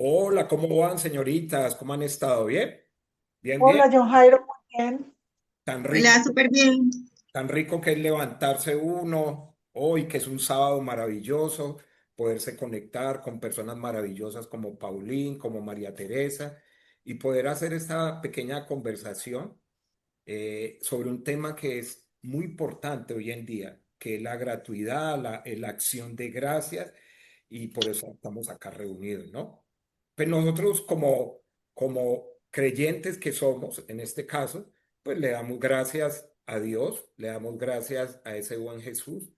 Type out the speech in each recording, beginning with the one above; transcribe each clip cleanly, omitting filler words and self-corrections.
Hola, ¿cómo van, señoritas? ¿Cómo han estado? ¿Bien? Bien, bien. Hola, John Jairo, muy bien. Tan Hola, rico, súper bien. tan rico que es levantarse uno hoy, que es un sábado maravilloso, poderse conectar con personas maravillosas como Paulín, como María Teresa, y poder hacer esta pequeña conversación sobre un tema que es muy importante hoy en día, que es la gratuidad, la acción de gracias, y por eso estamos acá reunidos, ¿no? Pues nosotros como creyentes que somos, en este caso, pues le damos gracias a Dios, le damos gracias a ese buen Jesús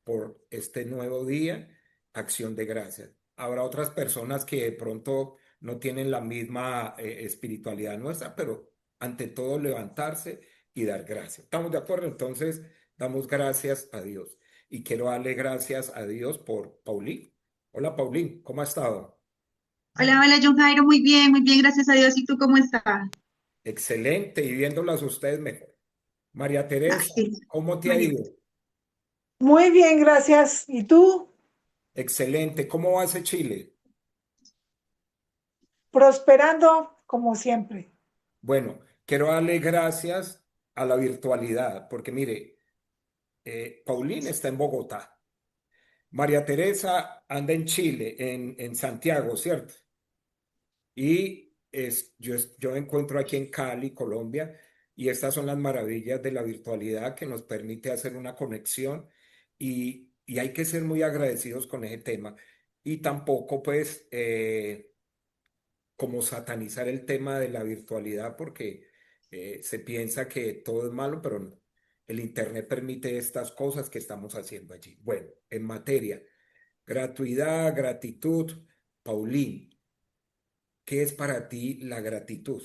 por este nuevo día, acción de gracias. Habrá otras personas que de pronto no tienen la misma espiritualidad nuestra, pero ante todo levantarse y dar gracias. ¿Estamos de acuerdo? Entonces, damos gracias a Dios. Y quiero darle gracias a Dios por Paulín. Hola, Paulín, ¿cómo ha estado? Hola, John Jairo, muy bien, gracias a Dios. ¿Y tú cómo estás? Excelente, y viéndolas ustedes mejor. María Ah, Teresa, sí. ¿cómo te ha María. ido? Muy bien, gracias. ¿Y tú? Excelente, ¿cómo va ese Chile? Prosperando como siempre. Bueno, quiero darle gracias a la virtualidad, porque mire, Paulín está en Bogotá, María Teresa anda en Chile, en Santiago, ¿cierto? Yo me encuentro aquí en Cali, Colombia, y estas son las maravillas de la virtualidad que nos permite hacer una conexión y hay que ser muy agradecidos con ese tema. Y tampoco, pues, como satanizar el tema de la virtualidad porque se piensa que todo es malo, pero no. El Internet permite estas cosas que estamos haciendo allí. Bueno, en materia, gratuidad, gratitud, Paulín. ¿Qué es para ti la gratitud?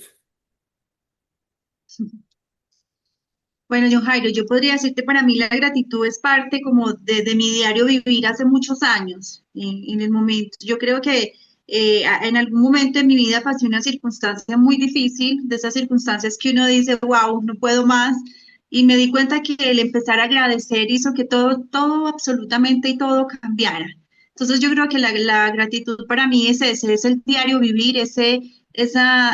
Bueno, John Jairo, yo podría decirte, para mí la gratitud es parte como de mi diario vivir hace muchos años, en el momento. Yo creo que en algún momento de mi vida pasé una circunstancia muy difícil, de esas circunstancias que uno dice, wow, no puedo más, y me di cuenta que el empezar a agradecer hizo que todo, absolutamente y todo cambiara. Entonces yo creo que la gratitud para mí es ese, es el diario vivir, esa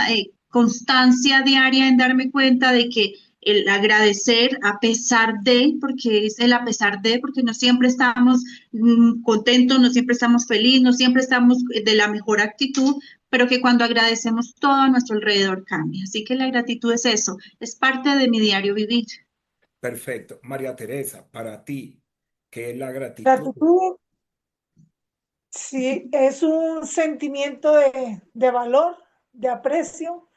constancia diaria en darme cuenta de que el agradecer a pesar de, porque es el a pesar de, porque no siempre estamos contentos, no siempre estamos felices, no siempre estamos de la mejor actitud, pero que cuando agradecemos todo a nuestro alrededor cambia. Así que la gratitud es eso, es parte de mi diario vivir. Perfecto. María Teresa, para ti, ¿qué es la gratitud? Gratitud, sí, es un sentimiento de valor, de aprecio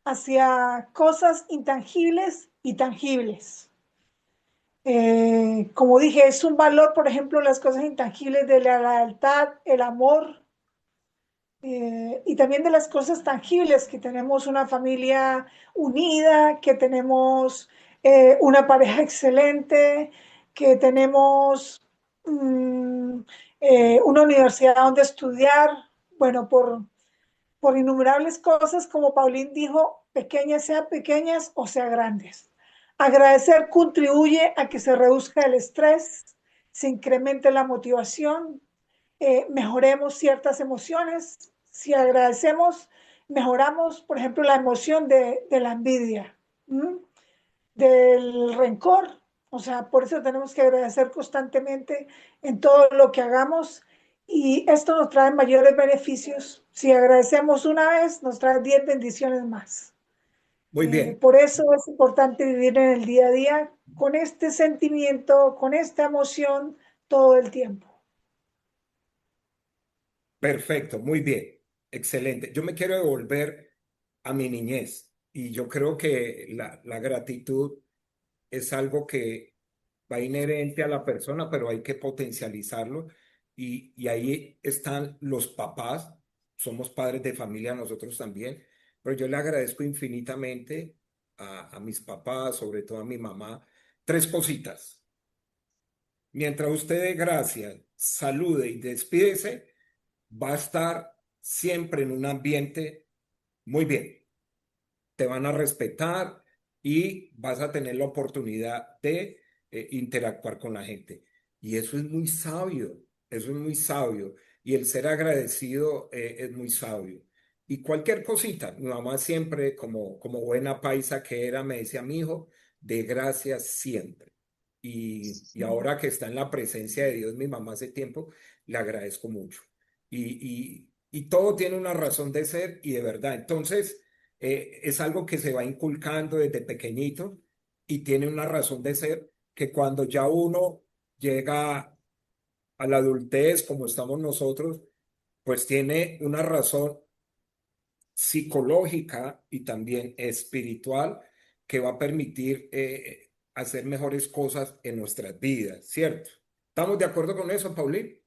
hacia cosas intangibles y tangibles. Como dije, es un valor, por ejemplo, las cosas intangibles de la lealtad, el amor, y también de las cosas tangibles, que tenemos una familia unida, que tenemos una pareja excelente, que tenemos mm, una universidad donde estudiar, bueno, por innumerables cosas, como Paulín dijo, pequeñas sean pequeñas o sean grandes. Agradecer contribuye a que se reduzca el estrés, se incremente la motivación, mejoremos ciertas emociones. Si agradecemos, mejoramos, por ejemplo, la emoción de la envidia, ¿m? Del rencor. O sea, por eso tenemos que agradecer constantemente en todo lo que hagamos y esto nos trae mayores beneficios. Si agradecemos una vez, nos trae 10 bendiciones más. Muy bien, Por eso es importante vivir en el día a día con este sentimiento, con esta emoción todo el tiempo. perfecto, muy bien, excelente. Yo me quiero devolver a mi niñez y yo creo que la gratitud es algo que va inherente a la persona, pero hay que potencializarlo y ahí están los papás, somos padres de familia nosotros también, pero yo le agradezco infinitamente a mis papás, sobre todo a mi mamá, tres cositas. Mientras usted dé gracias, salude y despídese, va a estar siempre en un ambiente muy bien. Te van a respetar y vas a tener la oportunidad de interactuar con la gente. Y eso es muy sabio, eso es muy sabio. Y el ser agradecido es muy sabio. y cualquier cosita. Mi mamá siempre, como buena paisa que era, me decía, mi hijo, de gracias siempre. Y ahora que está en la presencia de Dios, mi mamá hace tiempo, le agradezco mucho. Y todo tiene una razón de ser y de verdad. Entonces, es algo que se va inculcando desde pequeñito y tiene una razón de ser que cuando ya uno llega a la adultez, como estamos nosotros, pues tiene una razón psicológica y también espiritual que va a permitir hacer mejores cosas en nuestras vidas, ¿cierto? ¿Estamos de acuerdo con eso, Paulín?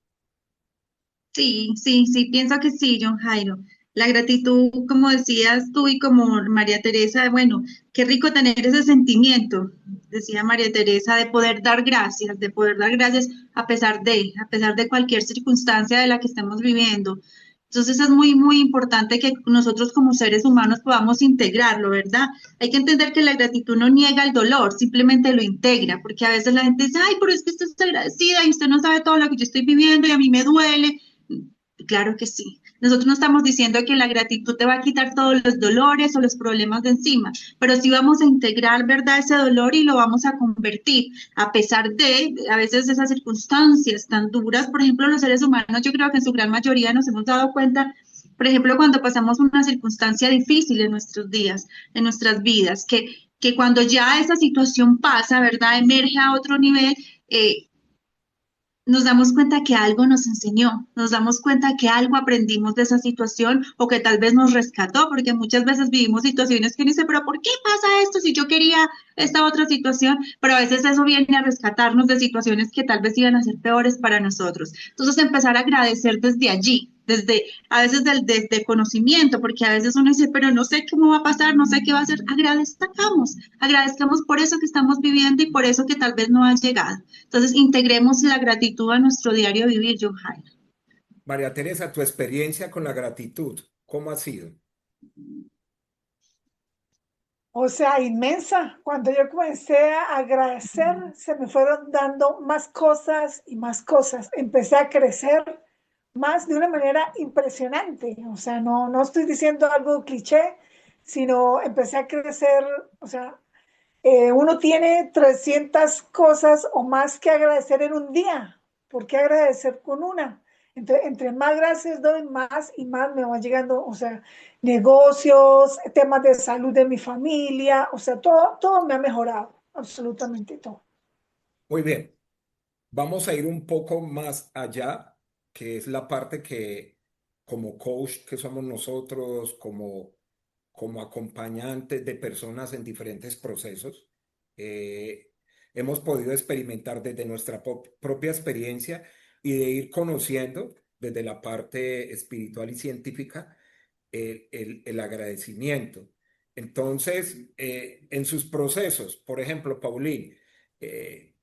Sí, sí, sí, pienso que sí, John Jairo. La gratitud, como decías tú y como María Teresa, bueno, qué rico tener ese sentimiento, decía María Teresa, de poder dar gracias a pesar de cualquier circunstancia de la que estemos viviendo. Entonces es muy, muy importante que nosotros como seres humanos podamos integrarlo, ¿verdad? Hay que entender que la gratitud no niega el dolor, simplemente lo integra, porque a veces la gente dice, ay, pero es que usted está agradecida y usted no sabe todo lo que yo estoy viviendo y a mí me duele. Claro que sí. Nosotros no estamos diciendo que la gratitud te va a quitar todos los dolores o los problemas de encima, pero sí vamos a integrar, ¿verdad?, ese dolor y lo vamos a convertir, a pesar de a veces esas circunstancias tan duras. Por ejemplo, los seres humanos, yo creo que en su gran mayoría nos hemos dado cuenta, por ejemplo, cuando pasamos una circunstancia difícil en nuestros días, en nuestras vidas, que cuando ya esa situación pasa, ¿verdad?, emerge a otro nivel, nos damos cuenta que algo nos enseñó, nos damos cuenta que algo aprendimos de esa situación o que tal vez nos rescató, porque muchas veces vivimos situaciones que uno dice, pero ¿por qué pasa esto si yo quería esta otra situación? Pero a veces eso viene a rescatarnos de situaciones que tal vez iban a ser peores para nosotros. Entonces empezar a agradecer desde allí, desde a veces desde conocimiento, porque a veces uno dice, pero no sé cómo va a pasar, no sé qué va a hacer. Agradezcamos por eso que estamos viviendo y por eso que tal vez no ha llegado. Entonces, integremos la gratitud a nuestro diario vivir, John Jairo. María Teresa, tu experiencia con la gratitud, ¿cómo ha sido? O sea, inmensa. Cuando yo comencé a agradecer, se me fueron dando más cosas y más cosas. Empecé a crecer más de una manera impresionante. O sea, no estoy diciendo algo cliché, sino empecé a crecer. O sea, uno tiene 300 cosas o más que agradecer en un día. ¿Por qué agradecer con una? Entre más gracias doy, más y más me van llegando, o sea, negocios, temas de salud de mi familia, o sea, todo me ha mejorado, absolutamente todo. Muy bien, vamos a ir un poco más allá, que es la parte que como coach que somos nosotros, como acompañantes de personas en diferentes procesos, eh, hemos podido experimentar desde nuestra propia experiencia y de ir conociendo desde la parte espiritual y científica el agradecimiento. Entonces, en sus procesos, por ejemplo, Paulín, eh,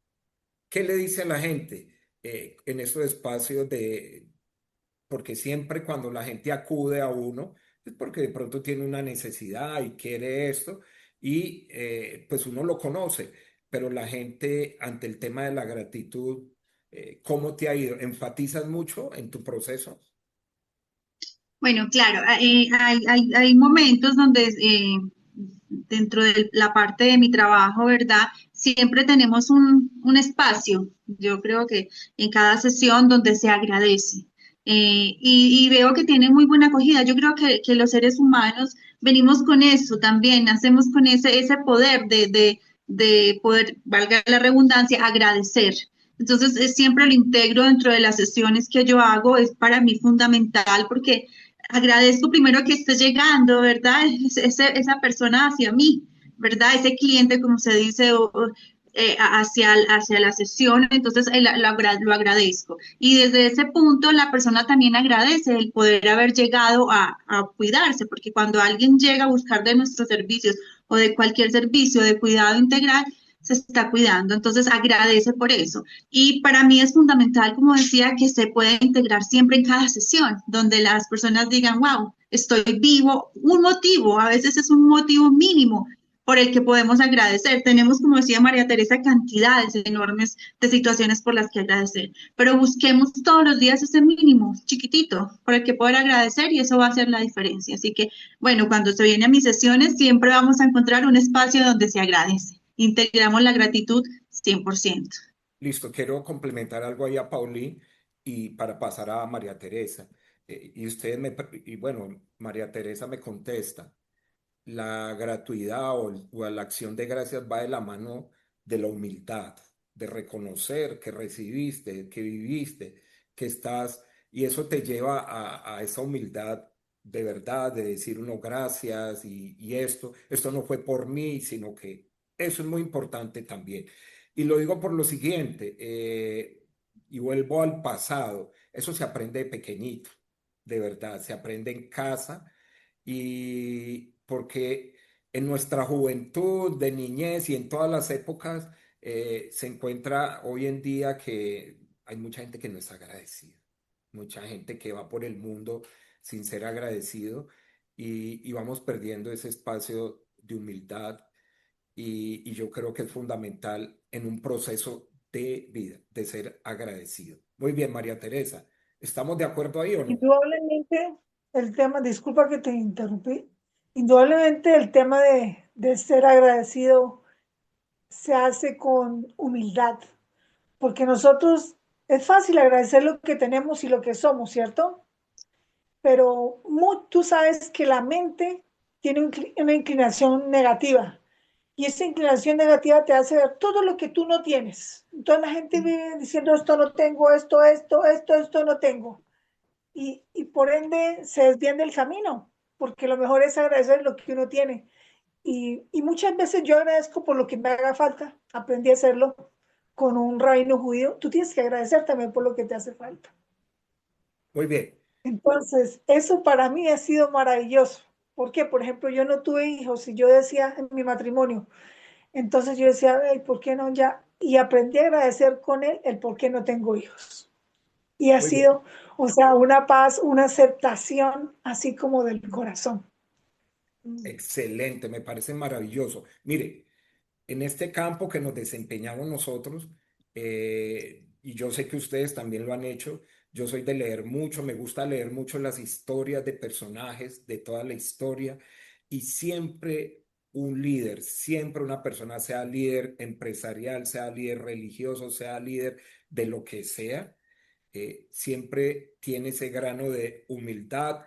¿qué le dice a la gente en estos espacios de, porque siempre cuando la gente acude a uno, es porque de pronto tiene una necesidad y quiere esto, y pues uno lo conoce, pero la gente ante el tema de la gratitud, ¿cómo te ha ido? ¿Enfatizas mucho en tu proceso? Bueno, claro, hay momentos donde dentro de la parte de mi trabajo, ¿verdad? Siempre tenemos un espacio, yo creo que en cada sesión donde se agradece. Y veo que tiene muy buena acogida. Yo creo que los seres humanos venimos con eso también, nacemos con ese poder de poder, valga la redundancia, agradecer. Entonces, siempre lo integro dentro de las sesiones que yo hago, es para mí fundamental porque agradezco primero que esté llegando, ¿verdad? Esa persona hacia mí, ¿verdad? Ese cliente, como se dice, hacia la sesión, entonces lo agradezco. Y desde ese punto la persona también agradece el poder haber llegado a cuidarse, porque cuando alguien llega a buscar de nuestros servicios o de cualquier servicio de cuidado integral, se está cuidando, entonces agradece por eso. Y para mí es fundamental, como decía, que se pueda integrar siempre en cada sesión, donde las personas digan, wow, estoy vivo, un motivo, a veces es un motivo mínimo, por el que podemos agradecer. Tenemos, como decía María Teresa, cantidades enormes de situaciones por las que agradecer, pero busquemos todos los días ese mínimo chiquitito por el que poder agradecer y eso va a hacer la diferencia. Así que, bueno, cuando se viene a mis sesiones, siempre vamos a encontrar un espacio donde se agradece. Integramos la gratitud 100%. Listo, quiero complementar algo ahí a Paulín y para pasar a María Teresa. Y bueno, María Teresa me contesta. La gratuidad o la acción de gracias va de la mano de la humildad, de reconocer que recibiste, que viviste, que estás, y eso te lleva a esa humildad de verdad, de decir uno gracias y esto no fue por mí, sino que eso es muy importante también. Y lo digo por lo siguiente, y vuelvo al pasado, eso se aprende de pequeñito, de verdad, se aprende en casa y porque en nuestra juventud, de niñez y en todas las épocas se encuentra hoy en día que hay mucha gente que no es agradecida, mucha gente que va por el mundo sin ser agradecido y vamos perdiendo ese espacio de humildad y yo creo que es fundamental en un proceso de vida, de ser agradecido. Muy bien, María Teresa, ¿estamos de acuerdo ahí o no? Indudablemente el tema, disculpa que te interrumpí, indudablemente el tema de ser agradecido se hace con humildad, porque nosotros es fácil agradecer lo que tenemos y lo que somos, ¿cierto? Pero tú sabes que la mente tiene una inclinación negativa y esa inclinación negativa te hace ver todo lo que tú no tienes. Entonces la gente vive diciendo esto no tengo, esto no tengo y por ende se desvían del camino, porque lo mejor es agradecer lo que uno tiene. Y muchas veces yo agradezco por lo que me haga falta. Aprendí a hacerlo con un rabino judío. Tú tienes que agradecer también por lo que te hace falta. Muy bien. Entonces, eso para mí ha sido maravilloso. Porque, por ejemplo, yo no tuve hijos y yo decía en mi matrimonio, entonces yo decía, "Ay, ¿por qué no ya?" Y aprendí a agradecer con él el por qué no tengo hijos. Y ha Muy bien. sido, o sea, una paz, una aceptación, así como del corazón. Excelente, me parece maravilloso. Mire, en este campo que nos desempeñamos nosotros, y yo sé que ustedes también lo han hecho, yo soy de leer mucho, me gusta leer mucho las historias de personajes, de toda la historia, y siempre un líder, siempre una persona, sea líder empresarial, sea líder religioso, sea líder de lo que sea, siempre tiene ese grano de humildad,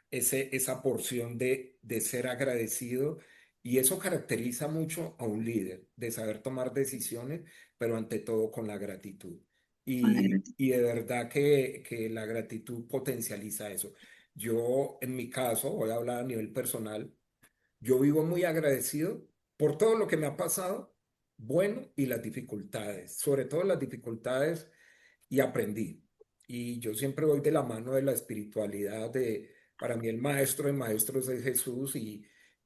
esa porción de ser agradecido y eso caracteriza mucho a un líder, de saber tomar decisiones, pero ante todo con la gratitud. Con la gratitud. Y de verdad que la gratitud potencializa eso. Yo, en mi caso, voy a hablar a nivel personal, yo vivo muy agradecido por todo lo que me ha pasado, bueno, y las dificultades, sobre todo las dificultades, y aprendí. Y yo siempre voy de la mano de la espiritualidad, para mí el maestro de maestros es Jesús y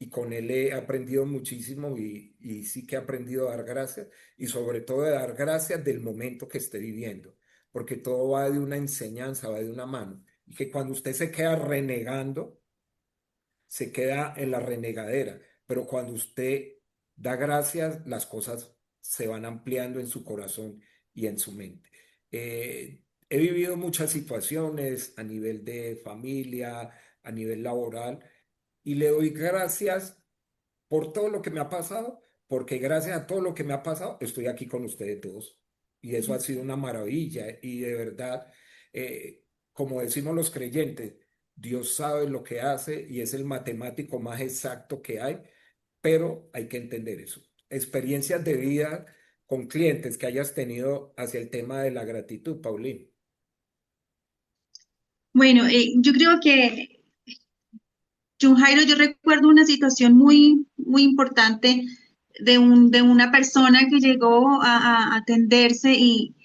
con él he aprendido muchísimo y sí que he aprendido a dar gracias y sobre todo a dar gracias del momento que esté viviendo, porque todo va de una enseñanza, va de una mano. Y que cuando usted se queda renegando, se queda en la renegadera, pero cuando usted da gracias, las cosas se van ampliando en su corazón y en su mente. He vivido muchas situaciones a nivel de familia, a nivel laboral, y le doy gracias por todo lo que me ha pasado, porque gracias a todo lo que me ha pasado, estoy aquí con ustedes todos. Y eso ha sido una maravilla. Y de verdad, eh, como decimos los creyentes, Dios sabe lo que hace y es el matemático más exacto que hay, pero hay que entender eso. Experiencias de vida con clientes que hayas tenido hacia el tema de la gratitud, Paulín. Bueno, yo creo que, John Jairo, yo recuerdo una situación muy, muy importante de una persona que llegó a atenderse y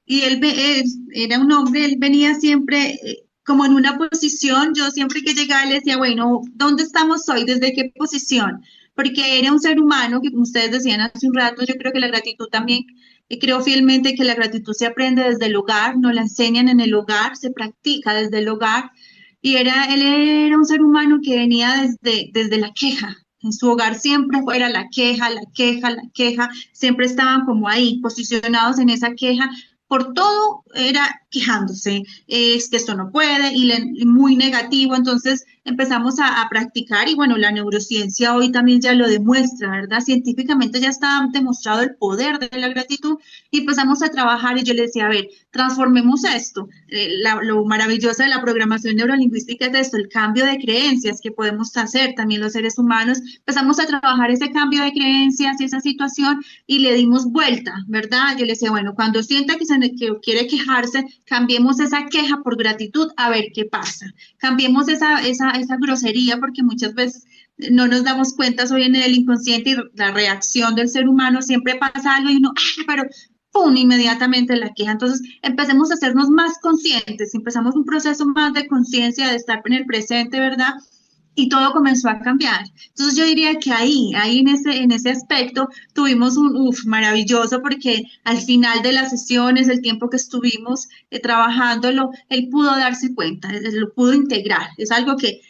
era un hombre, él venía siempre como en una posición, yo siempre que llegaba le decía, bueno, ¿dónde estamos hoy? ¿Desde qué posición? Porque era un ser humano que, como ustedes decían hace un rato, yo creo que la gratitud también, creo fielmente que la gratitud se aprende desde el hogar, nos la enseñan en el hogar, se practica desde el hogar, y él era un ser humano que venía desde la queja, En su hogar siempre era la queja, la queja, la queja, siempre estaban como ahí, posicionados en esa queja. Por todo era quejándose, es que esto no puede, y muy negativo. Entonces empezamos a practicar, y bueno, la neurociencia hoy también ya lo demuestra, ¿verdad? Científicamente ya está demostrado el poder de la gratitud, y empezamos a trabajar, y yo le decía, a ver, transformemos esto. Lo maravilloso de la programación neurolingüística es esto, el cambio de creencias que podemos hacer también los seres humanos. Empezamos a trabajar ese cambio de creencias y esa situación, y le dimos vuelta, ¿verdad? Yo le decía, bueno, cuando sienta que quiere quejarse, cambiemos esa queja por gratitud, a ver qué pasa. Cambiemos esa grosería, porque muchas veces no nos damos cuenta, hoy en el inconsciente, y la reacción del ser humano, siempre pasa algo y uno, pero ¡pum!, inmediatamente la queja. Entonces, empecemos a hacernos más conscientes, empezamos un proceso más de conciencia, de estar en el presente, ¿verdad? Y todo comenzó a cambiar. Entonces yo diría que ahí en ese aspecto tuvimos un maravilloso, porque al final de las sesiones, el tiempo que estuvimos trabajándolo, él pudo darse cuenta, él lo pudo integrar. Es algo que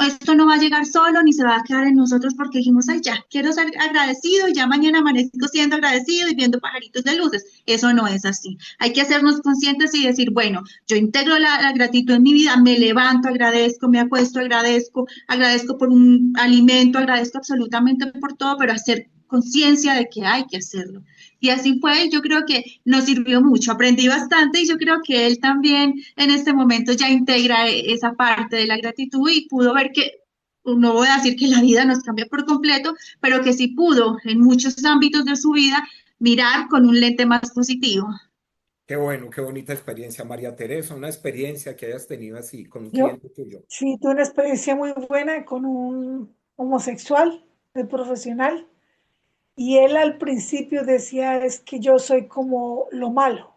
esto no va a llegar solo ni se va a quedar en nosotros porque dijimos, ay, ya, quiero ser agradecido, y ya mañana amanezco siendo agradecido y viendo pajaritos de luces. Eso no es así. Hay que hacernos conscientes y decir, bueno, yo integro la gratitud en mi vida, me levanto, agradezco, me acuesto, agradezco por un alimento, agradezco absolutamente por todo, pero hacer conciencia de que hay que hacerlo. Y así fue, yo creo que nos sirvió mucho, aprendí bastante, y yo creo que él también en este momento ya integra esa parte de la gratitud, y pudo ver que, no voy a decir que la vida nos cambia por completo, pero que sí pudo en muchos ámbitos de su vida mirar con un lente más positivo. Qué bueno, qué bonita experiencia, María Teresa, una experiencia que hayas tenido así con un Yo cliente tuyo. sí tuve una experiencia muy buena con un homosexual, de profesional, y él al principio decía, es que yo soy como lo malo.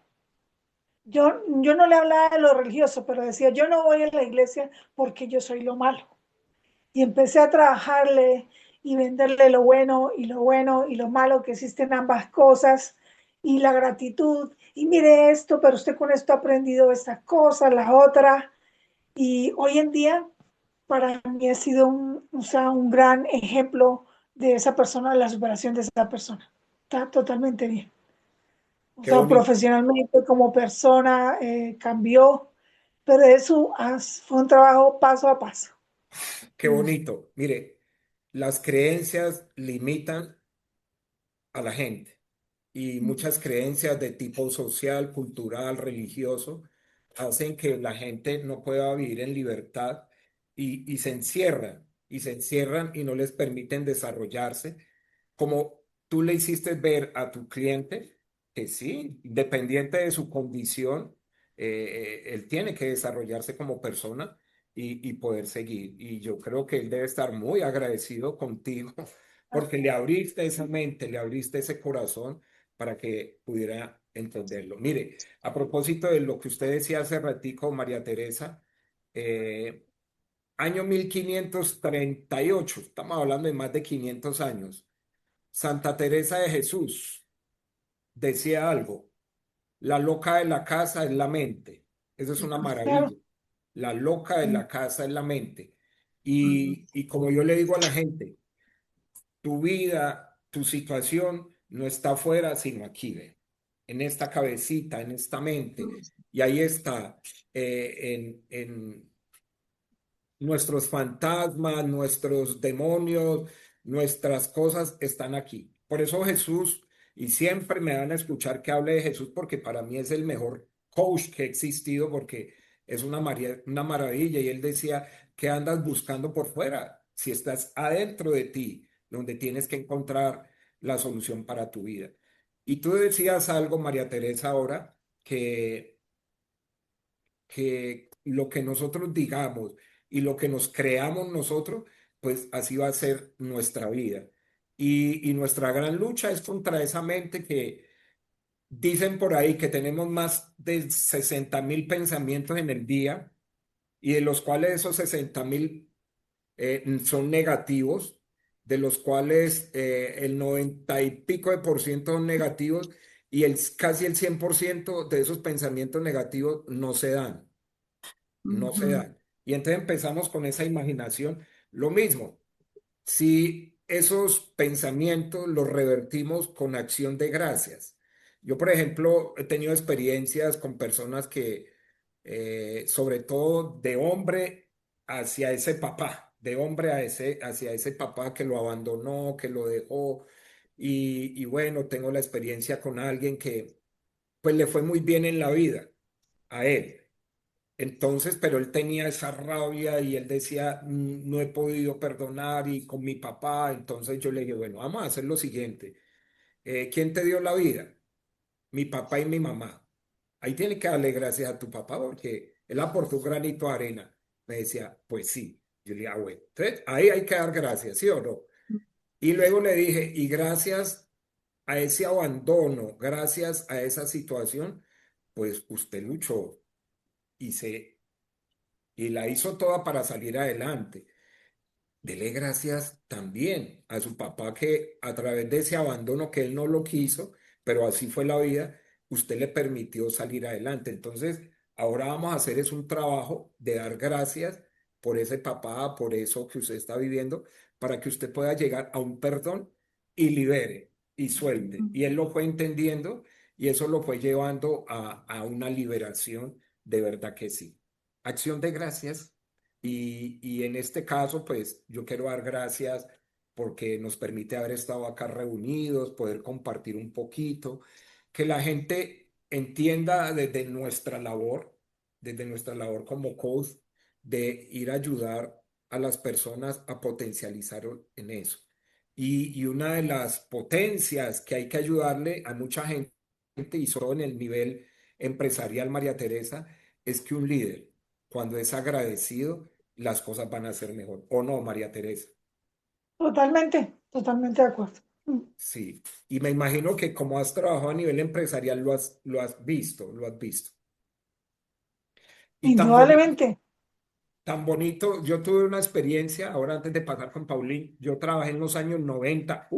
Yo no le hablaba de lo religioso, pero decía, yo no voy a la iglesia porque yo soy lo malo. Y empecé a trabajarle y venderle lo bueno y lo bueno y lo malo, que existen ambas cosas, y la gratitud. Y mire esto, pero usted con esto ha aprendido esta cosa, la otra. Y hoy en día, para mí ha sido o sea, un gran ejemplo de esa persona, de la superación de esa persona. Está totalmente bien. O Qué sea, bonito, profesionalmente como persona cambió, pero eso fue un trabajo paso a paso. qué bonito. Mire, las creencias limitan a la gente, y muchas creencias de tipo social, cultural, religioso, hacen que la gente no pueda vivir en libertad, y se encierran y no les permiten desarrollarse, como tú le hiciste ver a tu cliente que sí, independiente de su condición, él tiene que desarrollarse como persona, y poder seguir. Y yo creo que él debe estar muy agradecido contigo porque le abriste esa mente, le abriste ese corazón para que pudiera entenderlo. Mire, a propósito de lo que usted decía hace ratico, María Teresa, eh, año 1538, estamos hablando de más de 500 años, Santa Teresa de Jesús decía algo: la loca de la casa es la mente. Eso es una Claro. maravilla. La loca de la casa es la mente. Y como yo le digo a la gente, tu vida, tu situación no está afuera, sino aquí, ve, en esta cabecita, en esta mente. Y ahí está, en nuestros fantasmas, nuestros demonios, nuestras cosas están aquí. Por eso Jesús, y siempre me van a escuchar que hable de Jesús, porque para mí es el mejor coach que ha existido, porque es una maravilla. Y él decía, ¿qué andas buscando por fuera? Si estás adentro de ti, donde tienes que encontrar la solución para tu vida. Y tú decías algo, María Teresa, ahora, que lo que nosotros digamos y lo que nos creamos nosotros, pues así va a ser nuestra vida. Y nuestra gran lucha es contra esa mente que dicen por ahí que tenemos más de 60.000 pensamientos en el día, y de los cuales esos 60.000 son negativos, de los cuales el 90 y pico de por ciento son negativos, y casi el 100% de esos pensamientos negativos no se dan, no se Ujú. dan. Y entonces empezamos con esa imaginación. Lo mismo, si esos pensamientos los revertimos con acción de gracias. Yo, por ejemplo, he tenido experiencias con personas que, sobre todo de hombre hacia ese papá, de hombre hacia ese papá que lo abandonó, que lo dejó. Y bueno, tengo la experiencia con alguien que pues le fue muy bien en la vida a él. Entonces, pero él tenía esa rabia y él decía, No he podido perdonar y con mi papá". Entonces yo le dije, bueno, vamos a hacer lo siguiente. ¿Quién te dio la vida? Mi papá y mi mamá. Ahí tienes que darle gracias a tu papá porque él aportó un granito de arena. Me decía, pues sí. Yo le dije, bueno, entonces ahí hay que dar gracias, ¿sí o no? Y luego le dije, y gracias a ese abandono, gracias a esa situación, pues usted luchó y y la hizo toda para salir adelante. Dele gracias también a su papá que a través de ese abandono que él no lo quiso, pero así fue la vida, usted le permitió salir adelante. Entonces, ahora vamos a hacer es un trabajo de dar gracias por ese papá, por eso que usted está viviendo, para que usted pueda llegar a un perdón y libere y suelte. Y él lo fue entendiendo y eso lo fue llevando a una liberación de verdad que sí. Acción de gracias. Y en este caso, pues yo quiero dar gracias porque nos permite haber estado acá reunidos, poder compartir un poquito, que la gente entienda desde nuestra labor como coach, de ir a ayudar a las personas a potencializar en eso. Y una de las potencias que hay que ayudarle a mucha gente, y solo en el nivel empresarial, María Teresa, es que un líder, cuando es agradecido, las cosas van a ser mejor. ¿O no, María Teresa? Totalmente, totalmente de acuerdo. Sí. Y me imagino que como has trabajado a nivel empresarial, lo has visto, lo has visto. Y Indudablemente. tan bonito, yo tuve una experiencia, ahora antes de pasar con Paulín, yo trabajé en los años 90,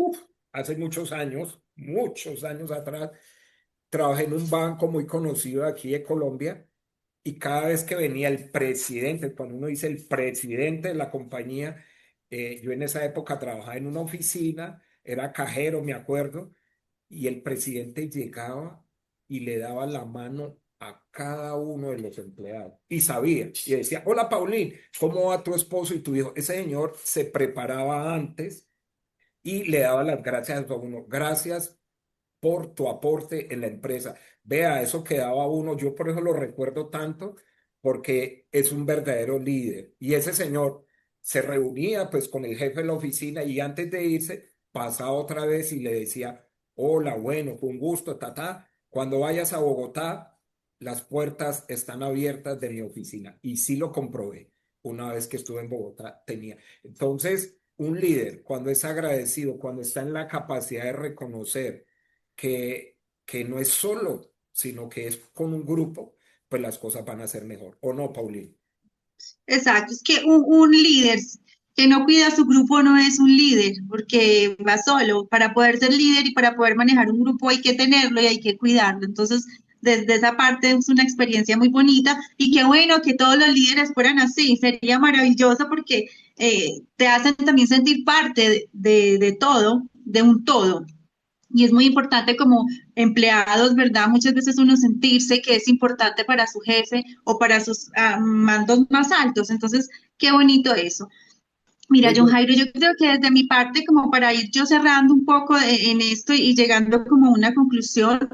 hace muchos años atrás, trabajé en un banco muy conocido de aquí de Colombia. Y cada vez que venía el presidente, cuando uno dice el presidente de la compañía, yo en esa época trabajaba en una oficina, era cajero, me acuerdo, y el presidente llegaba y le daba la mano a cada uno de los empleados. Y sabía, y decía, hola Paulín, ¿cómo va tu esposo y tu hijo? Ese señor se preparaba antes y le daba las gracias a uno. Gracias por tu aporte en la empresa. Vea, eso que daba uno, yo por eso lo recuerdo tanto, porque es un verdadero líder. Y ese señor se reunía pues con el jefe de la oficina y antes de irse pasaba otra vez y le decía, hola, bueno, fue un gusto, ta. Cuando vayas a Bogotá, las puertas están abiertas de mi oficina. Y sí lo comprobé. Una vez que estuve en Bogotá, tenía. Entonces, un líder, cuando es agradecido, cuando está en la capacidad de reconocer que no es solo, sino que es con un grupo, pues las cosas van a ser mejor. ¿O no, Paulín? Exacto, es que un líder que no cuida a su grupo no es un líder, porque va solo. Para poder ser líder y para poder manejar un grupo hay que tenerlo y hay que cuidarlo. Entonces, desde esa parte es una experiencia muy bonita y qué bueno que todos los líderes fueran así. Sería maravilloso porque te hacen también sentir parte de todo, de un todo. Y es muy importante como empleados, ¿verdad? Muchas veces uno sentirse que es importante para su jefe o para sus mandos más altos. Entonces, qué bonito eso. Mira, Muy John bueno. Jairo, yo creo que desde mi parte, como para ir yo cerrando un poco en esto y llegando como a una conclusión,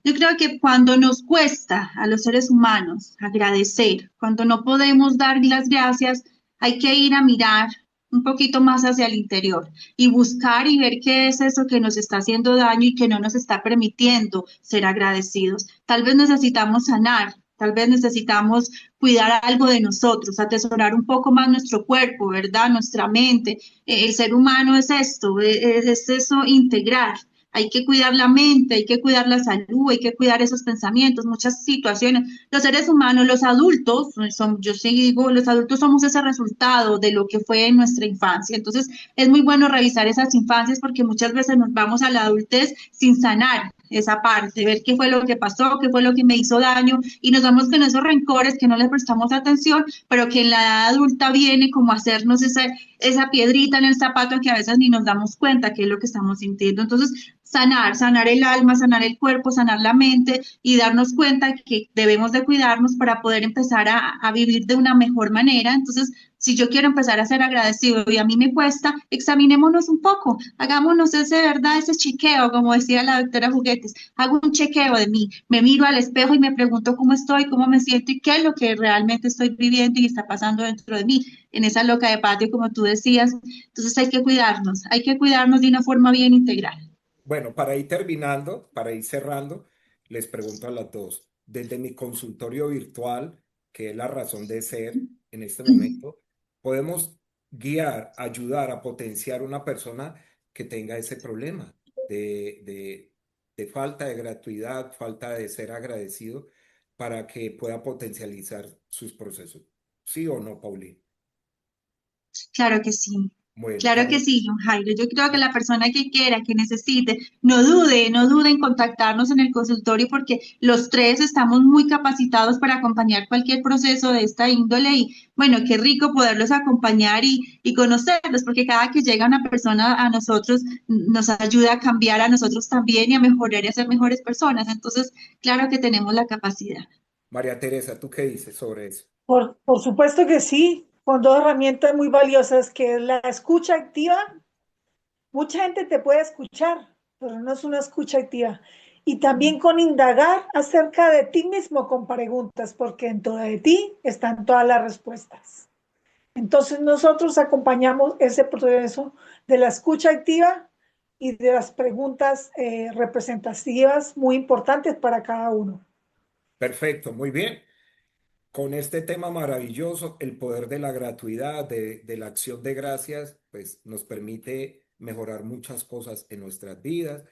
yo creo que cuando nos cuesta a los seres humanos agradecer, cuando no podemos dar las gracias, hay que ir a mirar un poquito más hacia el interior y buscar y ver qué es eso que nos está haciendo daño y que no nos está permitiendo ser agradecidos. Tal vez necesitamos sanar, tal vez necesitamos cuidar algo de nosotros, atesorar un poco más nuestro cuerpo, ¿verdad? Nuestra mente. El ser humano es esto, es eso integrar. Hay que cuidar la mente, hay que cuidar la salud, hay que cuidar esos pensamientos, muchas situaciones. Los seres humanos, los adultos, yo sí digo, los adultos somos ese resultado de lo que fue en nuestra infancia. Entonces, es muy bueno revisar esas infancias porque muchas veces nos vamos a la adultez sin sanar, esa parte, ver qué fue lo que pasó, qué fue lo que me hizo daño, y nos damos con esos rencores que no les prestamos atención, pero que en la edad adulta viene como a hacernos esa piedrita en el zapato que a veces ni nos damos cuenta que es lo que estamos sintiendo. Entonces, sanar el alma, sanar el cuerpo, sanar la mente y darnos cuenta que debemos de cuidarnos para poder empezar a vivir de una mejor manera. Entonces, si yo quiero empezar a ser agradecido y a mí me cuesta, examinémonos un poco, hagámonos ese, ¿verdad? Ese chequeo, como decía la doctora Juguetes, hago un chequeo de mí, me miro al espejo y me pregunto cómo estoy, cómo me siento y qué es lo que realmente estoy viviendo y está pasando dentro de mí, en esa loca de patio, como tú decías. Entonces hay que cuidarnos de una forma bien integral. Bueno, para ir terminando, para ir cerrando, les pregunto a las dos, desde mi consultorio virtual, que es la razón de ser en este momento, ¿podemos guiar, ayudar a potenciar una persona que tenga ese problema de falta de gratuidad, falta de ser agradecido, para que pueda potencializar sus procesos? ¿Sí o no, Paulina? Claro que sí. Bueno, Claro que sí, John Jairo. Yo creo que la persona que quiera, que necesite, no dude en contactarnos en el consultorio porque los tres estamos muy capacitados para acompañar cualquier proceso de esta índole y bueno, qué rico poderlos acompañar y conocerlos porque cada que llega una persona a nosotros nos ayuda a cambiar a nosotros también y a mejorar y a ser mejores personas. Entonces, claro que tenemos la capacidad. María Teresa, ¿tú qué dices sobre eso? Por supuesto que sí, con dos herramientas muy valiosas, que es la escucha activa. Mucha gente te puede escuchar, pero no es una escucha activa. Y también con indagar acerca de ti mismo con preguntas, porque dentro de ti están todas las respuestas. Entonces nosotros acompañamos ese proceso de la escucha activa y de las preguntas representativas muy importantes para cada uno. Perfecto, muy bien. Con este tema maravilloso, el poder de la gratuidad, de la acción de gracias, pues nos permite mejorar muchas cosas en nuestras vidas.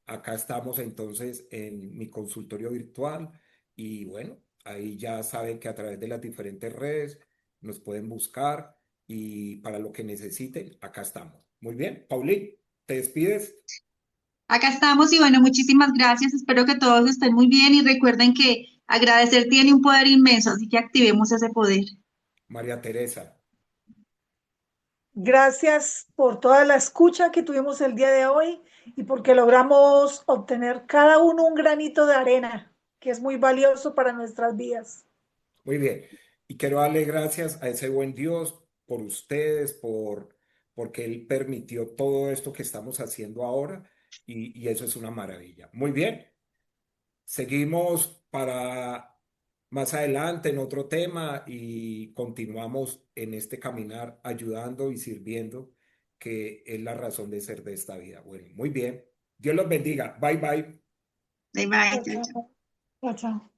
Acá estamos entonces en mi consultorio virtual y bueno, ahí ya saben que a través de las diferentes redes nos pueden buscar y para lo que necesiten, acá estamos. Muy bien, Paulín, ¿te despides? Acá estamos y bueno, muchísimas gracias. Espero que todos estén muy bien y recuerden que agradecer tiene un poder inmenso, así que activemos ese poder. María Teresa. Gracias por toda la escucha que tuvimos el día de hoy y porque logramos obtener cada uno un granito de arena, que es muy valioso para nuestras vidas. Muy bien. Y quiero darle gracias a ese buen Dios por ustedes, porque Él permitió todo esto que estamos haciendo ahora y eso es una maravilla. Muy bien. Seguimos para más adelante en otro tema y continuamos en este caminar ayudando y sirviendo, que es la razón de ser de esta vida. Bueno, muy bien. Dios los bendiga. Bye bye. Bye bye. Chao, chao. Chao, chao.